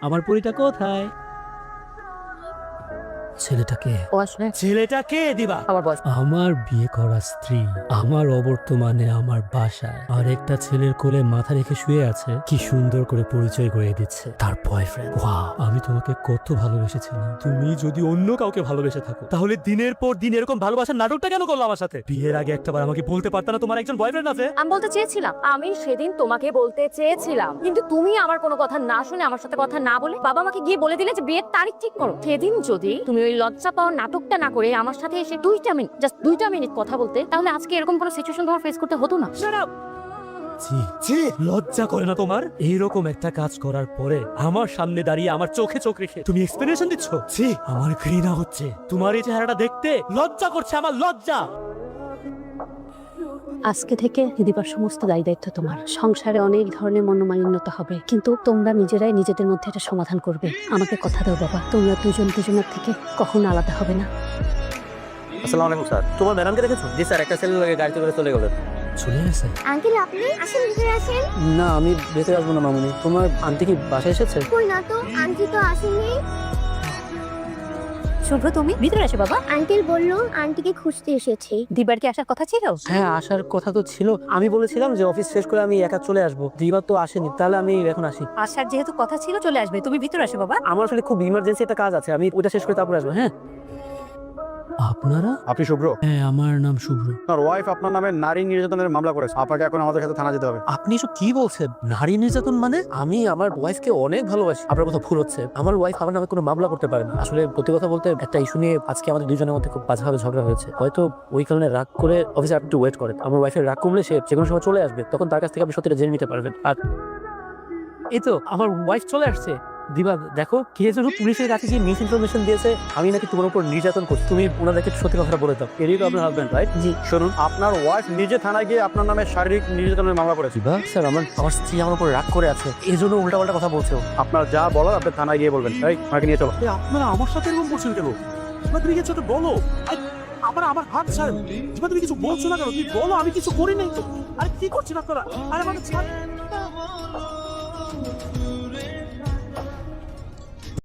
আমার পরিটা কোথায়? ছেলেটাকে ও আসলে ছেলেটাকে দিবা আমার বয়স। আমার বিয়ে করা স্ত্রী আমার অবর্তমানে আমার বাসায় আর একটা ছেলের কোলে মাথা রেখে শুয়ে আছে, কি সুন্দর করে পরিচয় করিয়ে দিচ্ছে তার বয়ফ্রেন্ড। ওয়াও, আমি তোমাকে কত ভালোবেসেছিলাম। তুমি যদি অন্য কাউকে ভালোবেসে থাকো তাহলে দিনের পর দিন এরকম ভালোবাসার নাটকটা কেন করলো আমার সাথে? বিয়ের আগে একটাবার আমাকে বলতে পারতা না তোমার একজন বয়ফ্রেন্ড আছে? আমি বলতে চেয়েছিলাম, আমি সেদিন তোমাকে বলতে চেয়েছিলাম, কিন্তু তুমি আমার কোনো কথা না শুনে, আমার সাথে কথা না বলে বাবা আমাকে গিয়ে বলে দিলে যে বিয়ের তারিখ ঠিক করো। সেদিন যদি তুমি ওই লজ্জা পাওয়ার নাটকটা না করে আমার সাথে এসে 2টা মিনিট, জাস্ট 2টা মিনিট কথা বলতে, তাহলে আজকে এরকম কোনো সিচুয়েশন তোমার ফেস করতে হতো না। লজ্জা করে না তোমার? এইরকম একটা কাজ করার পরে আমার সামনে দাঁড়িয়ে আমার চোখে চোখ রেখে তুমি এক্সপ্লেনেশন দিচ্ছ? ছি, আমার ঘৃণা হচ্ছে। তোমার এই চেহারাটা দেখতে লজ্জা করছে আমার, লজ্জা। আজকে থেকে দিদিবার সমস্ত দায়ী দায়িত্ব তোমার। সংসারে অনেক ধরনের মনোমালিন্যতা হবে, কিন্তু তোমরা নিজেরাই নিজেদের মধ্যে এটা সমাধান করবে। আমাকে কথা দাও বাবা, তোমরা দুজন দুজনের থেকে কখনো আলাদা হবে না। আসসালামু আলাইকুম স্যার। তোমার ম্যাডামকে দেখেছো? জি স্যার, একটা ছেলে লাগে গাড়িতে করে চলে গেলেন। চলে গেছে? আঙ্কেল আপনি আসেন, ভিতরে আসেন। না, আমি ভেতরে আসবো না মামুনি। তোমার আন্টি কি বাসায় এসেছে? কই না তো, আন্টি তো আসেনি। শুভ্র, তুমি ভিতরে আসো বাবা। আঙ্কেল বললো আন্টিকে খুঁজতে এসেছি। দিবার কি আসার কথা ছিল? হ্যাঁ, আসার কথা তো ছিল। আমি বলেছিলাম যে অফিস শেষ করে আমি একা চলে আসবো। দিবার তো আসেনি, তাহলে আমি এখন আসি। আসার যেহেতু কথা ছিল, চলে আসবে। তুমি ভিতরে আসো বাবা। আমার আসলে খুব ইমার্জেন্সি একটা কাজ আছে, আমি ওটা শেষ করে তারপর আসবো। হ্যাঁ। আপনারা? আপনি শুভ্র? হ্যাঁ, আমার নাম শুভ্র। আপনার ওয়াইফ আপনার নামে নারী নির্যাতনের মামলা করেছে। আপনাকে এখন আমাদের সাথে থানা যেতে হবে। আপনি এসব কি বলছেন? নারী নির্যাতন মানে? আমি আমার ওয়াইফকে অনেক ভালোবাসি। আপনার কথা ভুল হচ্ছে। আমার ওয়াইফ আমার নামে কোনো মামলা করতে পারে না। আসলে সত্যি কথা বলতে, একটা ইস্যু নিয়ে আজকে আমাদের দুজনের মধ্যে খুব বাজেভাবে ঝগড়া হয়েছে। হয়তো ওই কারণে রাগ করে অফিসে আপনি একটু ওয়েট করেন। আমার ওয়াইফের রাগ কমলে সে যে কোনো সময় চলে আসবে, তখন তার কাছ থেকে আপনি সত্যিটা জেনে নিতে পারবেন। আর এই তো আমার ওয়াইফ চলে আসছে। দিবা দেখো, কে যেন পুলিশের কাছে গিয়ে মিস ইনফরমেশন দিয়েছে আমি নাকি তোমার উপর নির্যাতন করছি। তুমি ওনাদেরকে সত্যি কথাটা বলে দাও। এরই তো আপনার হাজবেন্ড, রাইট? জি। শুনুন, আপনার ওয়াইফ নিজে থানায় গিয়ে আপনার নামে শারীরিক নির্যাতনের মামলা করেছে। দিবা স্যার, আমার স্ত্রী আমার উপর রাগ করে আছে, এই জন্য উল্টাপাল্টা কথা বলছে ও। আপনার যা বলার আপনি থানায় গিয়ে বলবেন। এই আমাকে নিয়ে চলো। আপনারা আমার সাথে এরকম করছেন কেন? তুমি কিছু একটা বলো। আমার হাত ছাড়েন। তুমি কিছু বলছো না কেন? তুমি বলো, আমি কিছু করি নাই তো। আরে কি করছেন আপনারা? আরে আমাকে ছাড়।